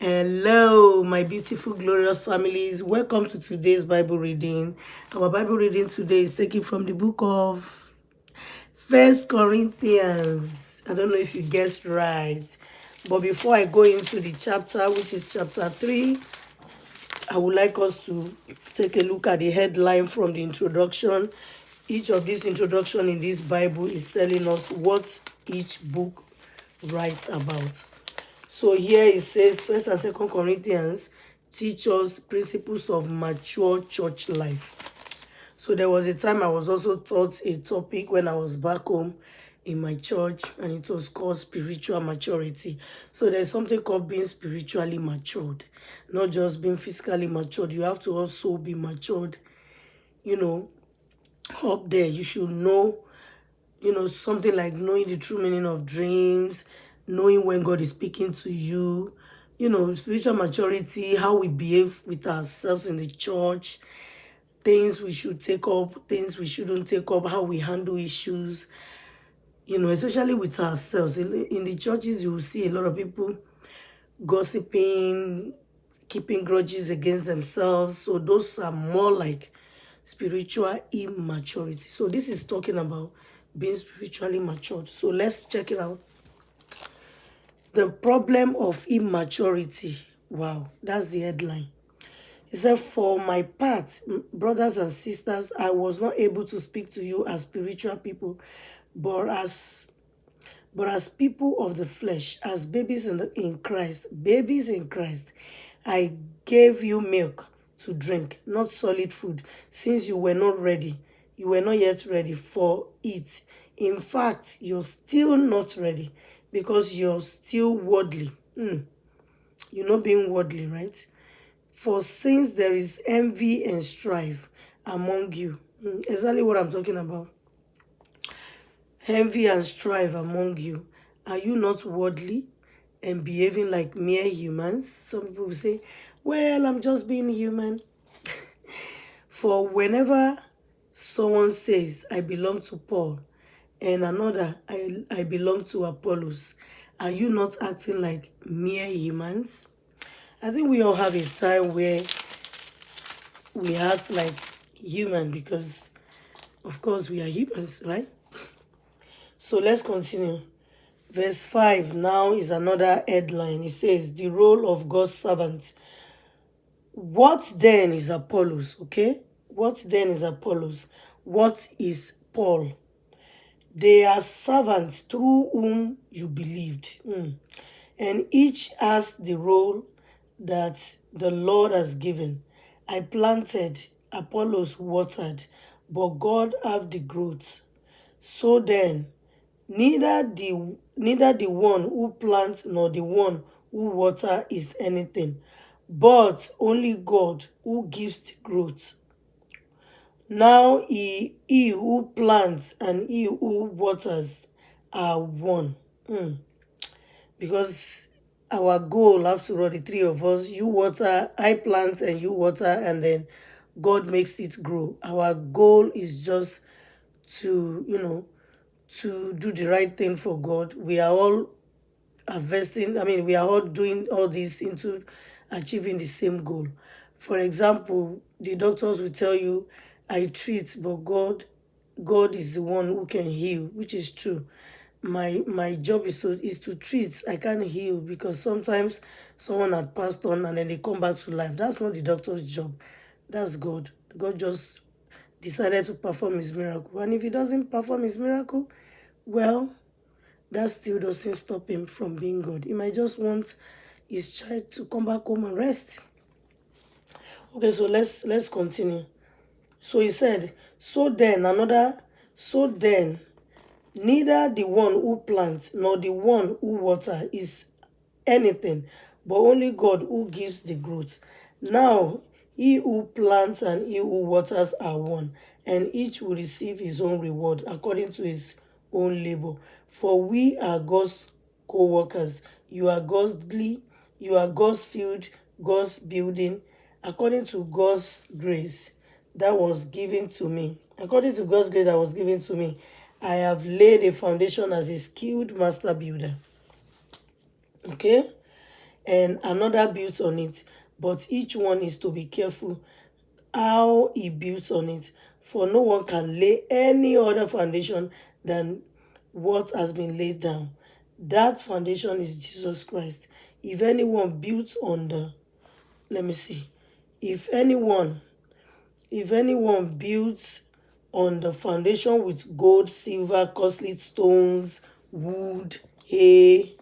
Hello, my beautiful, glorious families. Welcome to today's Bible reading. Our Bible reading today is taken from the book of First Corinthians. I don't know if you guessed right. But before I go into the chapter, which is chapter 3, I would like us to take a look at the headline from the introduction. Each of these introduction in this Bible is telling us what each book writes about. So here it says, First and Second Corinthians teach us principles of mature church life. So there was a time I was also taught a topic when I was back home in my church, and it was called spiritual maturity. So there's something called being spiritually matured, not just being physically matured. You have to also be matured, you know, up there. You should know, something like knowing the true meaning of dreams, knowing when God is speaking to you, spiritual maturity, how we behave with ourselves in the church, things we should take up, things we shouldn't take up, how we handle issues, especially with ourselves. In the churches, you will see a lot of people gossiping, keeping grudges against themselves. So those are more like spiritual immaturity. So this is talking about being spiritually matured. So let's check it out. The problem of immaturity. Wow, that's the headline. He said, for my part, brothers and sisters, I was not able to speak to you as spiritual people, but as people of the flesh, as in Christ, I gave you milk to drink, not solid food, since you were not ready. You were not yet ready for it. In fact, you're still not ready because you're still worldly. You're not being worldly, right? For since there is envy and strife among you, exactly what I'm talking about. Envy and strife among you. Are you not worldly and behaving like mere humans? Some people will say, well, I'm just being human. For whenever someone says, I belong to Paul, and another, I belong to Apollos, are you not acting like mere humans? I think we all have a time where we act like human because, of course, we are humans, right? So let's continue. Verse 5 now is another headline. It says, the role of God's servant. What then is Apollos? Okay? What then is Apollos? What is Paul? They are servants through whom you believed. And each has the role that the Lord has given. I planted, Apollos watered, but God have the growth. So then, neither the one who plants nor the one who water is anything, but only God who gives the growth. Now he who plants and he who waters are one. Because our goal, after all, the three of us, you water, I plant, and you water, and then God makes it grow. Our goal is just to, to do the right thing for God. We are all we are all doing all this into achieving the same goal. For example, the doctors will tell you, I treat, but God is the one who can heal, which is true. My job is to treat. I can't heal because sometimes someone had passed on and then they come back to life. That's not the doctor's job. That's God. God just decided to perform his miracle. And if he doesn't perform his miracle, well, that still doesn't stop him from being God. He might just want his child to come back home and rest. Okay, so let's continue. So he said, so then, neither the one who plants nor the one who waters is anything, but only God who gives the growth. Now, he who plants and he who waters are one, and each will receive his own reward according to his own labor. For we are God's co-workers. You are God's field, God's building, according to God's grace that was given to me. According to God's grace that was given to me, I have laid a foundation as a skilled master builder. Okay? and another builds on it. But each one is to be careful how he builds on it, for no one can lay any other foundation than what has been laid down. That foundation is Jesus Christ. If anyone builds on the, let me see, if anyone builds on the foundation with gold, silver, costly stones, wood, hay,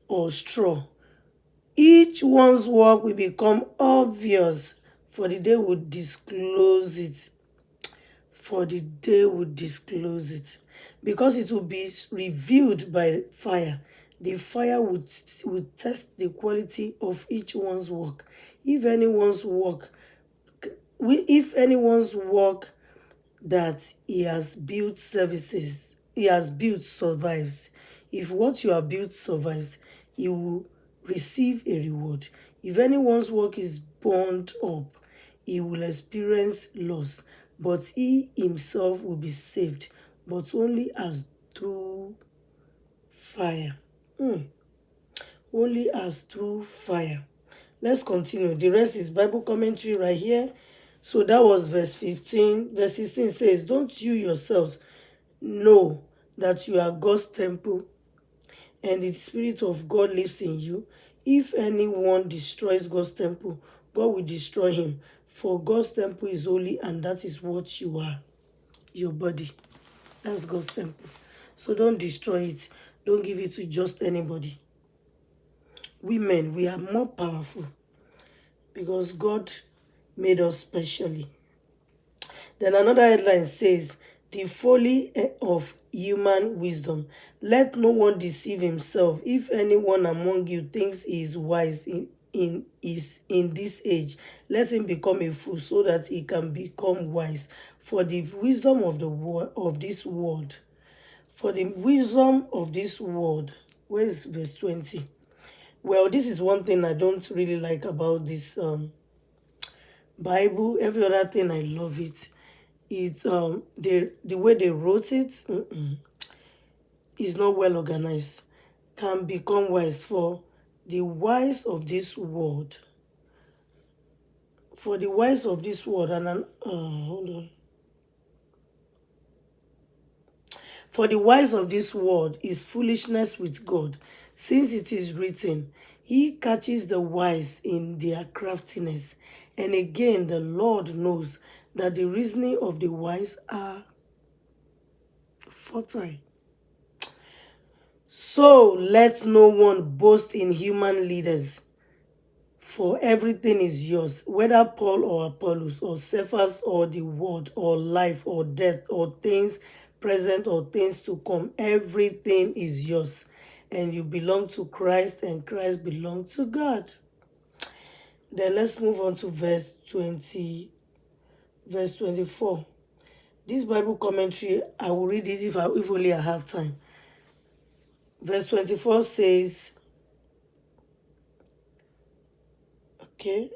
or straw, each one's work will become obvious, for the day will disclose it. For the day will disclose it. Because it will be revealed by fire. The fire will test the quality of each one's work. If anyone's work, if anyone's work that he has built survives. If what you have built survives, he will receive a reward. If anyone's work is burned up, he will experience loss, but he himself will be saved, but only as through fire. Only as through fire. Let's continue. The rest is Bible commentary right here. So that was verse 15. Verse 16 says, don't you yourselves know that you are God's temple and the Spirit of God lives in you? If anyone destroys God's temple, God will destroy him. For God's temple is holy, and that is what you are. Your body. That's God's temple. So don't destroy it. Don't give it to just anybody. Women, we are more powerful because God made us specially. Then another headline says, the folly of human wisdom. Let no one deceive himself. If anyone among you thinks he is wise in this age, let him become a fool, so that he can become wise. For the wisdom of this world, where is verse 20? Well, this is one thing I don't really like about this Bible. Every other thing I love it. It's the way they wrote it is not well organized. Can become wise. For the wise of this world. For the wise of this world, and hold on. For the wise of this world is foolishness with God, since it is written, he catches the wise in their craftiness. And again, the Lord knows that the reasoning of the wise are fertile. So let no one boast in human leaders, for everything is yours, whether Paul or Apollos or Cephas or the word or life or death or things present or things to come. Everything is yours, and you belong to Christ, and Christ belongs to God. Then let's move on to verse 24. This Bible commentary, I will read it if only I have time. Verse 24 says, okay,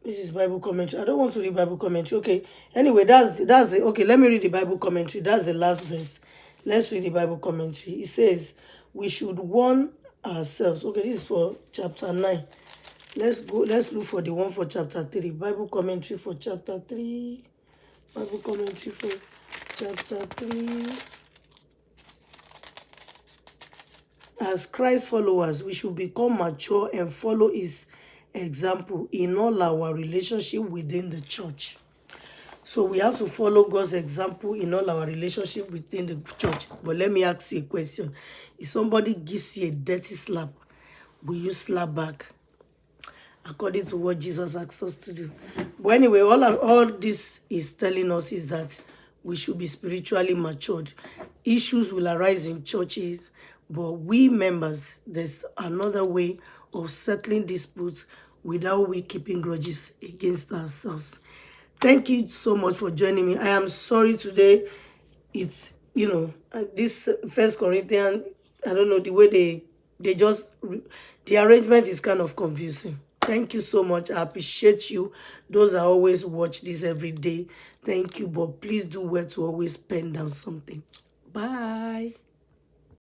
this is Bible commentary. I don't want to read Bible commentary. Okay, anyway, that's the, okay, let me read the Bible commentary. That's the last verse. Let's read the Bible commentary. It says, we should warn ourselves. Okay, this is for chapter 9. Let's look for the one for chapter 3. Bible commentary for chapter 3. Bible commentary for chapter 3. As Christ followers, we should become mature and follow his example in all our relationship within the church. So we have to follow God's example in all our relationship within the church. But let me ask you a question. If somebody gives you a dirty slap, will you slap back? According to what Jesus asked us to do. But anyway, all this is telling us is that we should be spiritually matured. Issues will arise in churches, but we members, there's another way of settling disputes without we keeping grudges against ourselves. Thank you so much for joining me. I am sorry today. It's, this First Corinthians, I don't know, the way they just, the arrangement is kind of confusing. Thank you so much. I appreciate you. Those that always watch this every day. Thank you. But please do well to always pen down something. Bye.